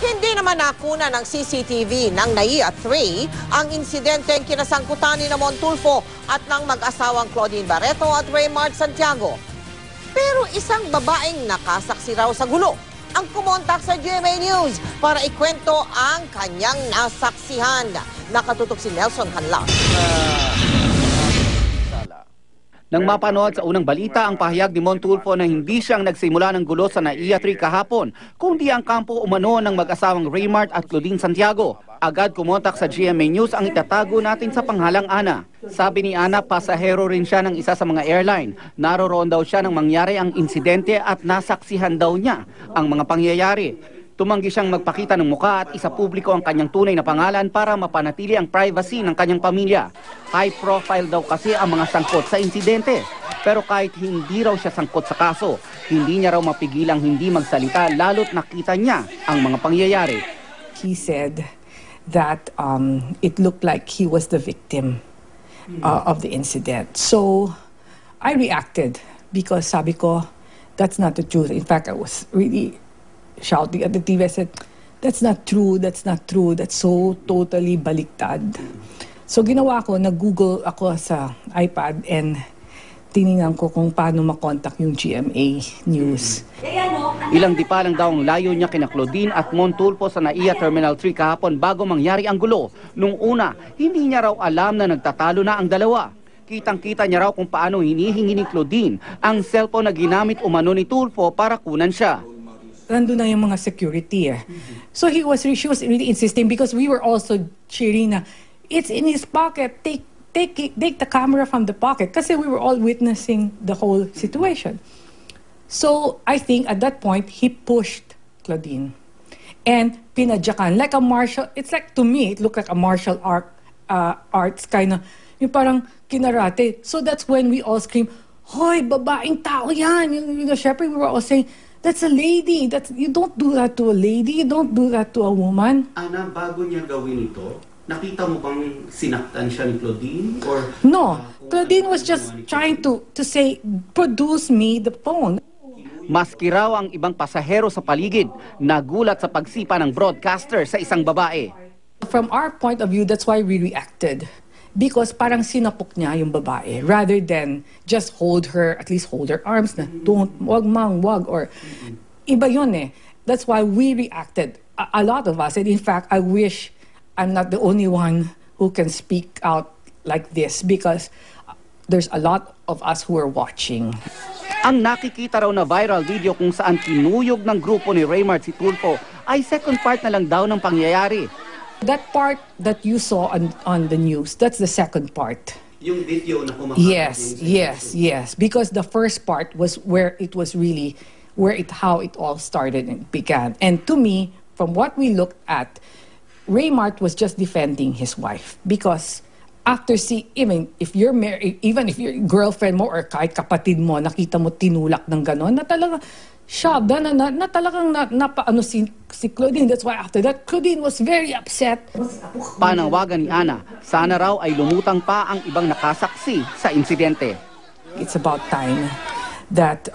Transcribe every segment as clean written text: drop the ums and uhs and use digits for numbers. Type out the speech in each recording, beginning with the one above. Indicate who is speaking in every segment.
Speaker 1: Hindi naman nakuna ng CCTV ng NAIA 3 ang insidenteng kinasangkutan ni Tulfo at ng mag-asawang Claudine Barreto at Raymart Santiago. Pero isang babaeng nakasaksi raw sa gulo ang kumontak sa GMA News para ikwento ang kanyang nasaksihan. Nakatutok si Nelson Canlas.
Speaker 2: Nang mapanood sa unang balita ang pahayag ni Tulfo na hindi siyang nagsimula ng gulo sa NAIA 3 kahapon, kundi ang kampo umano ng mag-asawang Raymart at Claudine Santiago. Agad kumontak sa GMA News ang itatago natin sa panghalang Ana. Sabi ni Ana, pasahero rin siya ng isa sa mga airline. Naroroon daw siya nang mangyari ang insidente at nasaksihan daw niya ang mga pangyayari. Tumanggi siyang magpakita ng muka at isa publiko ang kanyang tunay na pangalan para mapanatili ang privacy ng kanyang pamilya. High profile daw kasi ang mga sangkot sa insidente. Pero kahit hindi raw siya sangkot sa kaso, hindi niya raw mapigilang hindi magsalita lalo't nakita niya ang mga pangyayari.
Speaker 3: He said that it looked like he was the victim of the incident. So I reacted because sabi ko, that's not the truth. In fact, I was really shouting at the TV. I said, that's not true, that's not true, that's so totally baliktad. So ginawa ko, nag-Google ako sa iPad and tinignan ko kung paano makontak yung GMA News.
Speaker 2: Ilang di pa lang daw ang layo niya kina Claudine at Tulfo sa NAIA Terminal 3 kahapon bago mangyari ang gulo. Nung una, hindi niya raw alam na nagtatalo na ang dalawa. Kitang-kita niya raw kung paano hinihingi ni Claudine ang cellphone na ginamit umano ni Tulfo para kunan siya.
Speaker 3: Nandun na yung mga security eh. So she was really insisting because we were also cheering na, it's in his pocket, take the camera from the pocket. Kasi we were all witnessing the whole situation. So I think at that point, he pushed Claudine and pinadyakan like a martial, it's like to me, it looked like a martial arts kind of, yung parang kinarate. So that's when we all scream, hoy, babaeng tao yan. You know, syempre we were all saying, that's a lady. You don't do that to a lady. You don't do that to a woman.
Speaker 2: Ana, bago niya gawin ito, nakita mo bang sinaktan siya ni Claudine? Or,
Speaker 3: no. Claudine was just trying to say, produce me the phone.
Speaker 2: Maski raw ang ibang pasahero sa paligid, nagulat sa pagsipa ng broadcaster sa isang babae.
Speaker 3: From our point of view, that's why we reacted. Because parang sinapok niya yung babae rather than just hold her, at least hold her arms na, wag mang, wag, or iba yun eh. That's why we reacted. A lot of us, and in fact, I wish I'm not the only one who can speak out like this because there's a lot of us who are watching.
Speaker 2: Ang nakikita raw na viral video kung saan kinuyog ng grupo ni Raymart si Tulfo ay second part na lang daw ng pangyayari.
Speaker 3: That part that you saw on the news, that's the second part.
Speaker 2: Yung video na kumakalat.
Speaker 3: Yes. Because the first part was where it was really, how it all started and began. And to me, from what we looked at, Raymart was just defending his wife. Because after even if you're married, even if your girlfriend mo or kahit kapatid mo, nakita mo tinulak ng ganon, na talaga, shocked na talagang napaano si Claudine. That's why after that, Claudine was very upset.
Speaker 2: Panawagan ni Ana, sana raw ay lumutang pa ang ibang nakasaksi sa insidente.
Speaker 3: It's about time that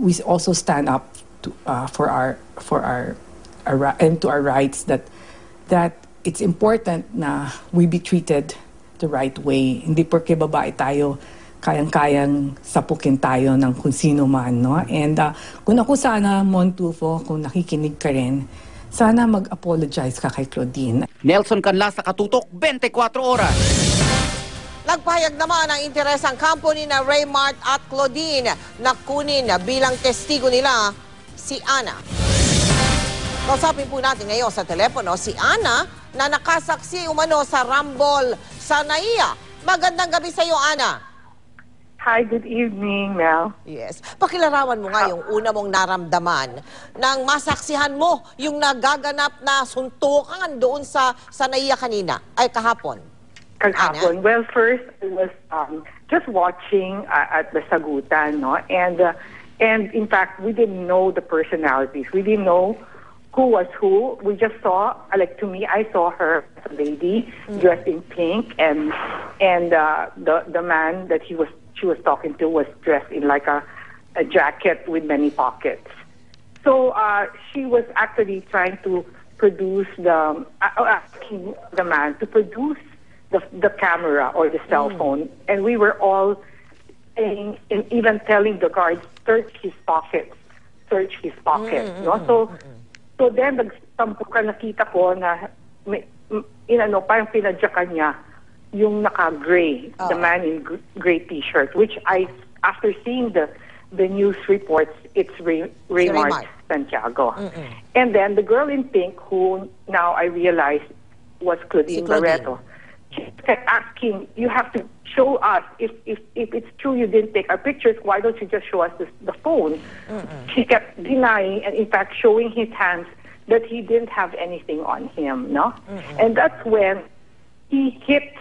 Speaker 3: we also stand up to, for our and to our rights, that it's important na we be treated the right way. Hindi porke babae tayo, kayang-kayang sapukin tayo ng kung sino man, no? And kung ako sana, Tulfo, kung nakikinig ka rin, sana mag-apologize ka kay Claudine.
Speaker 2: Nelson Canlas, Katutok, 24 Oras.
Speaker 1: Nagpahayag naman ang interes ang kampo ni na Raymart at Claudine na kunin bilang testigo nila si Ana. Kausapin po natin ngayon sa telepono si Ana na nakasaksi umano sa Rumble sa NAIA. Magandang gabi sa iyo, Ana.
Speaker 4: Hi, good evening, Mel.
Speaker 1: Yes. Pakilarawan mo nga yung una mong naramdaman nang masaksihan mo yung nagaganap na suntukan doon sa NAIA kanina, ay kahapon.
Speaker 4: Kahapon. Well, first, I was just watching at the sagutan, no? And in fact, we didn't know the personalities. We didn't know who was who. We just saw, like to me, I saw her as a lady dressed in pink, and the man that she was talking to was dressed in like a jacket with many pockets. So she was actually trying to produce asking the man to produce the camera or the cell phone, and we were all saying, and even telling the guards, search his pockets, no? So then nagtampukan, nakita ko na parang pinadyakan niya yung naka-gray, the man in gray t-shirt, which after seeing the news reports, it's Raymart Santiago. And then the girl in pink, who now I realize was Claudine Barreto, she kept asking, you have to show us, if it's true you didn't take our pictures, why don't you just show us the phone? She kept denying, and in fact showing his hands that he didn't have anything on him, no? And that's when he hit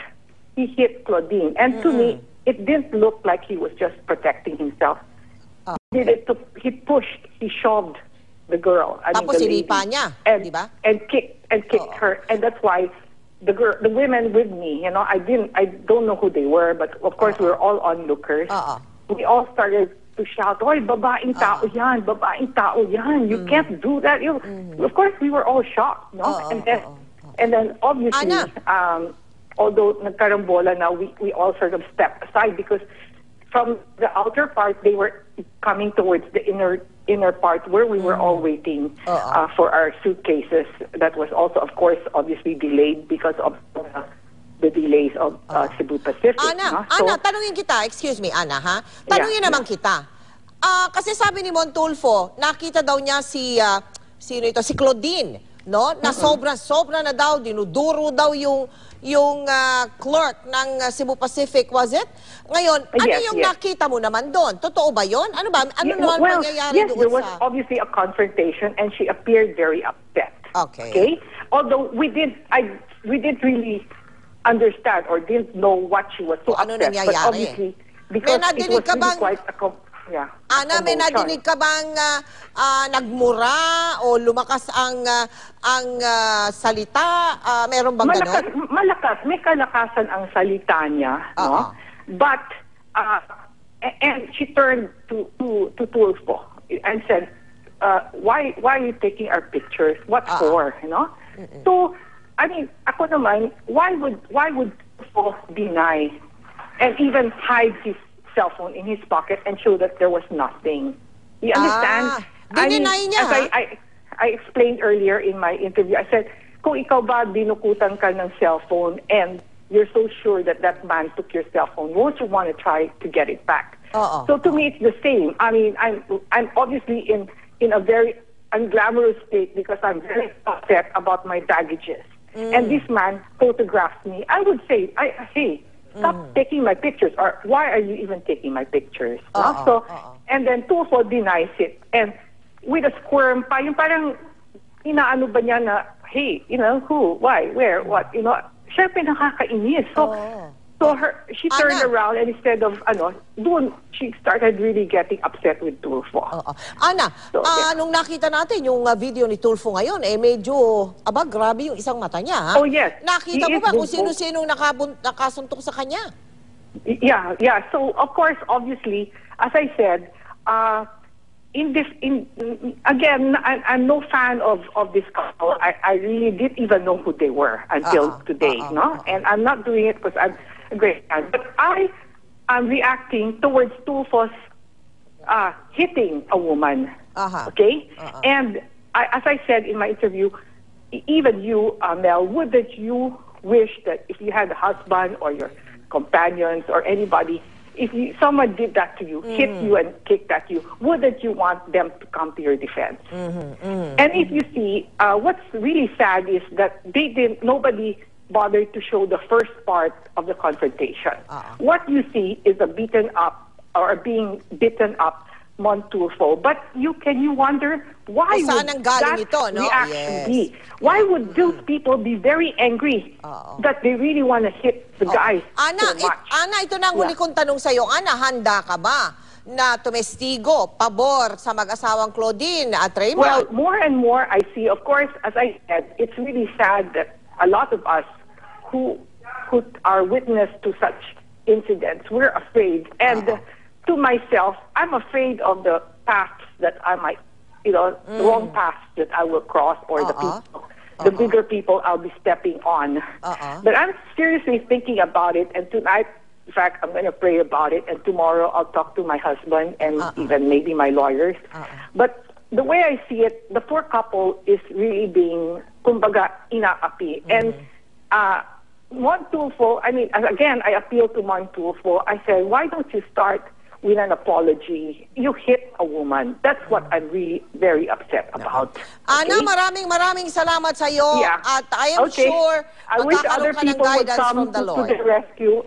Speaker 4: Claudine. And to me, it didn't look like he was just protecting himself. He pushed, he shoved the girl.
Speaker 1: Tapos sinipa niya, di ba?
Speaker 4: And kicked her. And that's why the women with me, I don't know who they were, but of course we were all onlookers. We all started to shout, "Oy, babaeng tao yan, babaeng tao yan. You can't do that." Of course, we were all shocked, no? And then obviously, although nagkarambola na, we all sort of stepped aside because from the outer part, they were coming towards the inner part where we were all waiting for our suitcases. That was also, of course, obviously delayed because of the delays of Cebu Pacific.
Speaker 1: Ana, tanungin kita, excuse me, Ana, ha? Tanungin naman kita. Kasi sabi ni Tulfo, nakita daw niya si Claudine, no? Na sobra na daw, dinuduro daw yung clerk ng Cebu Pacific, was it? Ngayon, ano yung nakita mo naman doon? Totoo ba yun? Ano naman mangyayari doon
Speaker 4: there was obviously a confrontation and she appeared very upset. Okay? Although we didn't really understand or didn't know what she was so upset. But obviously, because it was really quite a
Speaker 1: Ana, may nadinig ka bang nagmura o lumakas ang salita? Meron bang ganon?
Speaker 4: Malakas. May kalakasan ang salita niya, no? But, and she turned to Tulfo and said, why are you taking our pictures? What for, you know? So, I mean, ako naman, why would Tulfo deny and even hide his cell phone in his pocket and show that there was nothing? You understand?
Speaker 1: Dininay niya,
Speaker 4: I explained earlier in my interview, I said, kung ikaw ba dinukutan ka ng cell phone and you're so sure that that man took your cell phone, won't you want to try to get it back? So to me, it's the same. I mean, I'm obviously in a very unglamorous state because I'm very upset about my baggages. And this man photographed me. I would say, hey, stop taking my pictures, or why are you even taking my pictures? And then Tulfo denies it, and with a squirm pa, yung parang inaano ba niya na, hey, you know, who, why, where, what, you know, siya pinakakainis. So she turned around and instead of, doon, she started really getting upset with Tulfo.
Speaker 1: Ana, nung nakita natin yung video ni Tulfo ngayon, medyo, grabe yung isang mata niya, ha?
Speaker 4: Oh, yes.
Speaker 1: Nakita mo ba kung sino-sinong nakasuntok sa kanya?
Speaker 4: Yeah. So, of course, obviously, as I said, again, I'm no fan of this couple. I really didn't even know who they were until today, no? And I'm not doing it because I'm a great fan. But I'm reacting towards Tulfo's hitting a woman, okay? And as I said in my interview, even you, Mel, wouldn't you wish that if you had a husband or your companions or anybody, if someone did that to you, hit you and kicked at you, wouldn't you want them to come to your defense? And if you see, what's really sad is that nobody bothered to show the first part of the confrontation. What you see is a beaten up or being beaten up Tulfo. But can you wonder why would that reaction be? Why would those people be very angry that they really want to hit the guy so much?
Speaker 1: Ana, ito na ang huli kong tanong sa'yo. Ana, handa ka ba na tumestigo, pabor sa mag-asawang Claudine at Raymart?
Speaker 4: Well, more and more I see, of course, as I said, it's really sad that a lot of us who are witness to such incidents, we're afraid. And to myself, I'm afraid of the paths that I might, the wrong paths that I will cross or the people the bigger people I'll be stepping on. But I'm seriously thinking about it, and tonight, in fact, I'm going to pray about it, and tomorrow I'll talk to my husband and even maybe my lawyers. But the way I see it, the poor couple is really being, kumbaga, inaapi. And Mon Tulfo, I mean, again, I appeal to Mon Tulfo. I said, why don't you start with an apology? You hit a woman. That's what I'm really very upset about.
Speaker 1: Ana, maraming salamat sa iyo.
Speaker 4: Yeah.
Speaker 1: At I am sure
Speaker 4: I wish other
Speaker 1: magkakaroon ka ng
Speaker 4: people would
Speaker 1: guidance
Speaker 4: come
Speaker 1: from the
Speaker 4: to
Speaker 1: Lord.
Speaker 4: the rescue.